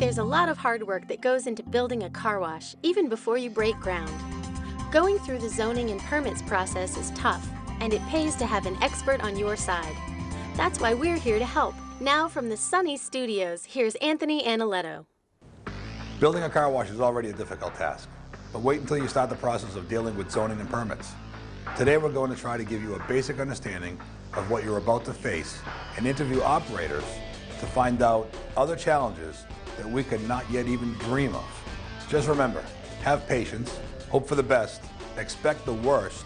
There's a lot of hard work that goes into building a car wash, even before you break ground. Going through the zoning and permits process is tough, and it pays to have an expert on your side. That's why we're here to help. Now from the Sonny Studios, here's Anthony Analetto. Building a car wash is already a difficult task, but wait until you start the process of dealing with zoning and permits. Today we're going to try to give you a basic understanding of what you're about to face and interview operators to find out other challenges that we could not yet even dream of. Just remember, have patience, hope for the best, expect the worst,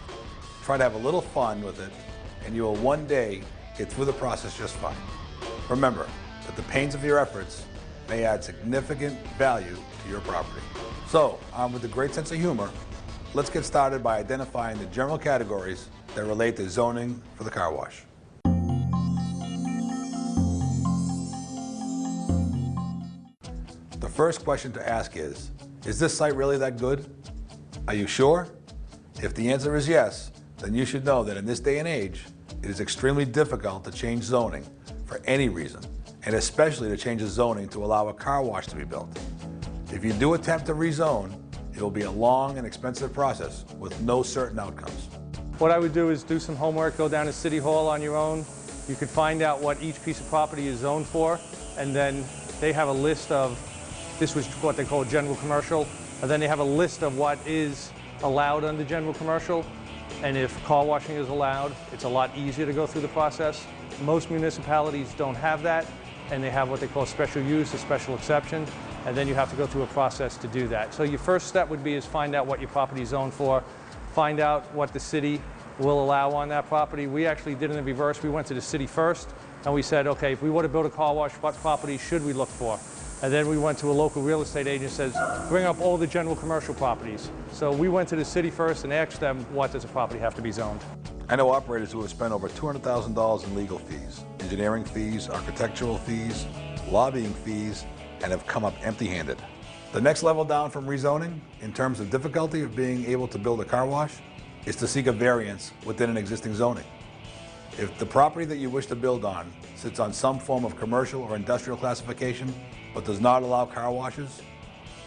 try to have a little fun with it, and you will one day get through the process just fine. Remember that the pains of your efforts may add significant value to your property. So, with a great sense of humor, let's get started by identifying the general categories that relate to zoning for the car wash. The first question to ask is this site really that good? Are you sure? If the answer is yes, then you should know that in this day and age, it is extremely difficult to change zoning for any reason, and especially to change the zoning to allow a car wash to be built. If you do attempt to rezone, it will be a long and expensive process with no certain outcomes. What I would do is do some homework, go down to City Hall on your own. You could find out what each piece of property is zoned for, and then they have a list of, this was what they call general commercial, and then they have a list of what is allowed under general commercial. And if car washing is allowed, it's a lot easier to go through the process. Most municipalities don't have that, and they have what they call special use, a special exception, and then you have to go through a process to do that. So your first step would be is find out what your property is zoned for, find out what the city will allow on that property. We actually did it in the reverse. We went to the city first, and we said, okay, if we want to build a car wash, what property should we look for? And then we went to a local real estate agent and says, bring up all the general commercial properties. So we went to the city first and asked them, what does a property have to be zoned? I know operators who have spent over $200,000 in legal fees, engineering fees, architectural fees, lobbying fees, and have come up empty-handed. The next level down from rezoning, in terms of difficulty of being able to build a car wash, is to seek a variance within an existing zoning. If the property that you wish to build on sits on some form of commercial or industrial classification, but does not allow car washes,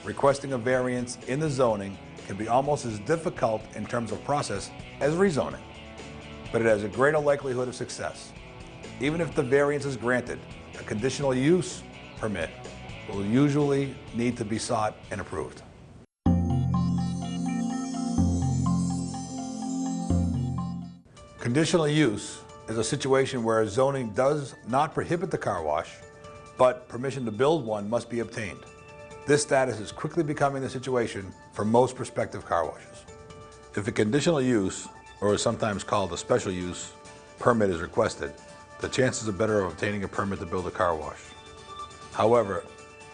requesting a variance in the zoning can be almost as difficult in terms of process as rezoning, but it has a greater likelihood of success. Even if the variance is granted, a conditional use permit will usually need to be sought and approved. Conditional use is a situation where zoning does not prohibit the car wash, but permission to build one must be obtained. This status is quickly becoming the situation for most prospective car washes. If a conditional use, or is sometimes called a special use, permit is requested, the chances are better of obtaining a permit to build a car wash. However,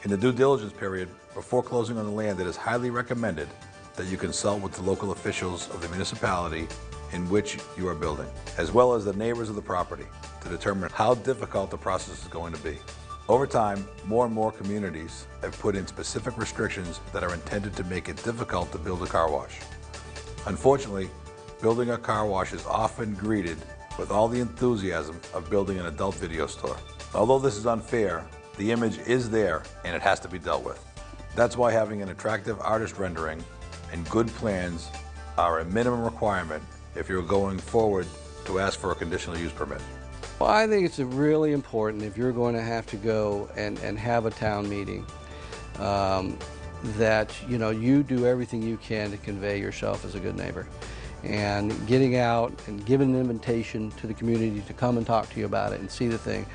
in the due diligence period, before closing on the land, it is highly recommended that you consult with the local officials of the municipality in which you are building, as well as the neighbors of the property, to determine how difficult the process is going to be. Over time, more and more communities have put in specific restrictions that are intended to make it difficult to build a car wash. Unfortunately, building a car wash is often greeted with all the enthusiasm of building an adult video store. Although this is unfair, the image is there and it has to be dealt with. That's why having an attractive artist rendering and good plans are a minimum requirement if you're going forward to ask for a conditional use permit. Well, I think it's really important if you're going to have to go and have a town meeting that you do everything you can to convey yourself as a good neighbor. And getting out and giving an invitation to the community to come and talk to you about it and see the thing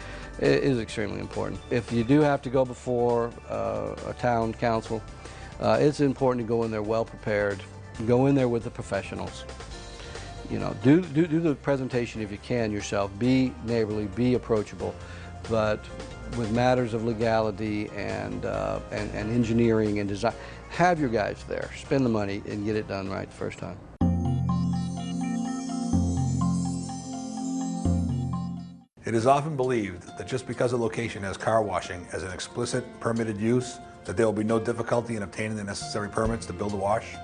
is extremely important. If you do have to go before a town council, it's important to go in there well prepared, go in there with the professionals. Do the presentation if you can yourself, be neighborly, be approachable, but with matters of legality and engineering and design, have your guys there, spend the money and get it done right the first time. It is often believed that just because a location has car washing as an explicit permitted use, that there will be no difficulty in obtaining the necessary permits to build a wash.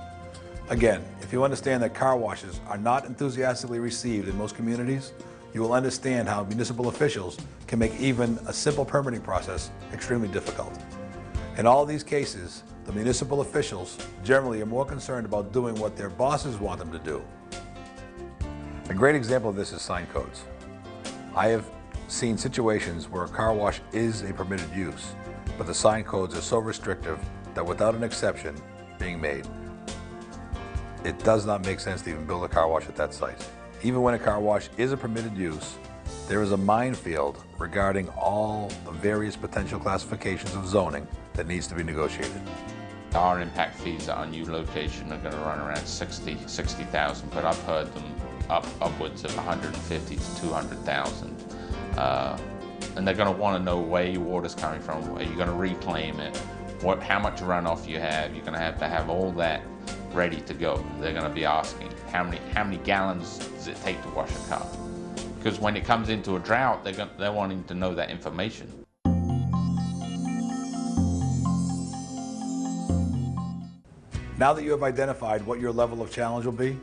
Again, if you understand that car washes are not enthusiastically received in most communities, you will understand how municipal officials can make even a simple permitting process extremely difficult. In all these cases, the municipal officials generally are more concerned about doing what their bosses want them to do. A great example of this is sign codes. I have seen situations where a car wash is a permitted use, but the sign codes are so restrictive that without an exception being made, it does not make sense to even build a car wash at that site. Even when a car wash is a permitted use, there is a minefield regarding all the various potential classifications of zoning that needs to be negotiated. Our impact fees on new location are going to run around 60,000, but I've heard them upwards of 150 to 200,000. And they're going to want to know where your water's coming from. Are you going to reclaim it? How much runoff you have? You're going to have all that ready to go. They're going to be asking how many gallons does it take to wash a car? Because when it comes into a drought, they're wanting to know that information. Now that you have identified what your level of challenge will be,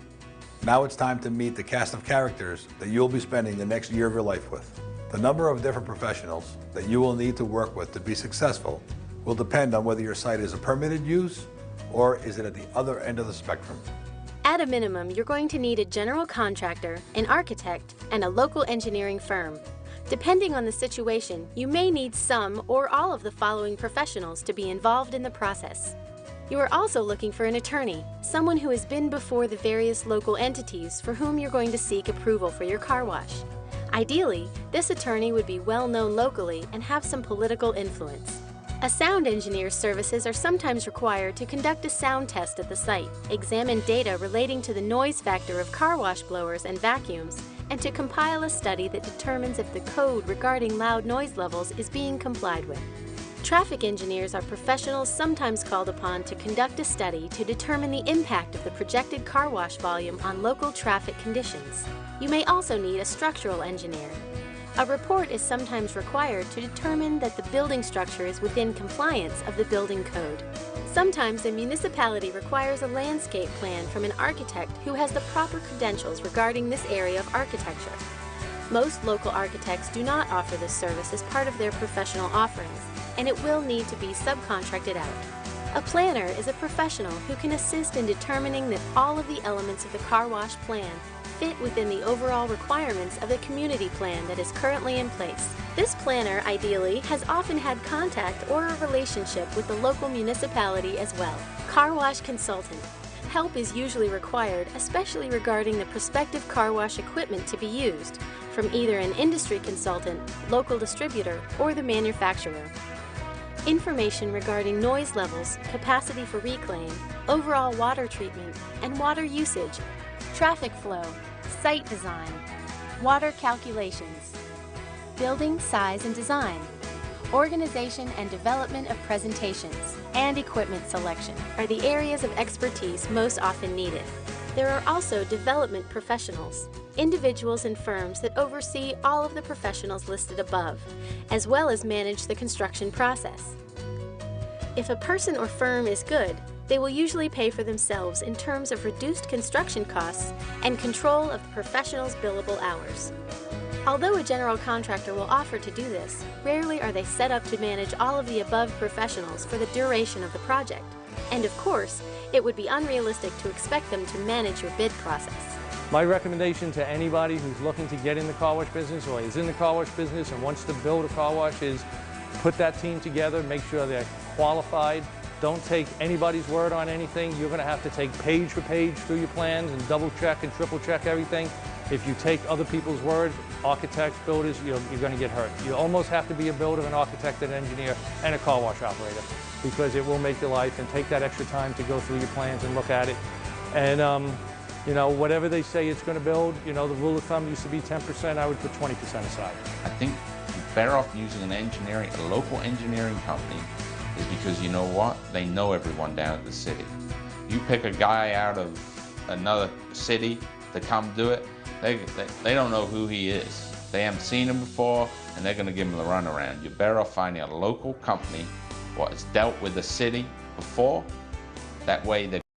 now it's time to meet the cast of characters that you'll be spending the next year of your life with. The number of different professionals that you will need to work with to be successful will depend on whether your site is a permitted use or is it at the other end of the spectrum. At a minimum, you're going to need a general contractor, an architect, and a local engineering firm. Depending on the situation, you may need some or all of the following professionals to be involved in the process. You are also looking for an attorney, someone who has been before the various local entities for whom you're going to seek approval for your car wash. Ideally, this attorney would be well known locally and have some political influence. A sound engineer's services are sometimes required to conduct a sound test at the site, examine data relating to the noise factor of car wash blowers and vacuums, and to compile a study that determines if the code regarding loud noise levels is being complied with. Traffic engineers are professionals sometimes called upon to conduct a study to determine the impact of the projected car wash volume on local traffic conditions. You may also need a structural engineer. A report is sometimes required to determine that the building structure is within compliance of the building code. Sometimes a municipality requires a landscape plan from an architect who has the proper credentials regarding this area of architecture. Most local architects do not offer this service as part of their professional offerings, and it will need to be subcontracted out. A planner is a professional who can assist in determining that all of the elements of the car wash plan fit within the overall requirements of the community plan that is currently in place. This planner, ideally, has often had contact or a relationship with the local municipality as well. Car wash consultant. Help is usually required, especially regarding the prospective car wash equipment to be used, from either an industry consultant, local distributor, or the manufacturer. Information regarding noise levels, capacity for reclaim, overall water treatment, and water usage, traffic flow, site design, water calculations, building size and design, organization and development of presentations, and equipment selection are the areas of expertise most often needed. There are also development professionals, individuals and firms that oversee all of the professionals listed above, as well as manage the construction process. If a person or firm is good, they will usually pay for themselves in terms of reduced construction costs and control of the professional's billable hours. Although a general contractor will offer to do this, rarely are they set up to manage all of the above professionals for the duration of the project. And of course, it would be unrealistic to expect them to manage your bid process. My recommendation to anybody who's looking to get in the car wash business or is in the car wash business and wants to build a car wash is put that team together, make sure they're qualified. Don't take anybody's word on anything. You're going to have to take page for page through your plans and double check and triple check everything. If you take other people's word, architects, builders, you're going to get hurt. You almost have to be a builder, an architect, an engineer, and a car wash operator because it will make your life, and take that extra time to go through your plans and look at it. And you know, whatever they say it's going to build, you know, the rule of thumb used to be 10%, I would put 20% aside. I think you're better off using a local engineering company, is because you know what? They know everyone down at the city. You pick a guy out of another city to come do it, they don't know who he is. They haven't seen him before, and they're going to give him the runaround. You're better off finding a local company what has dealt with the city before. That way they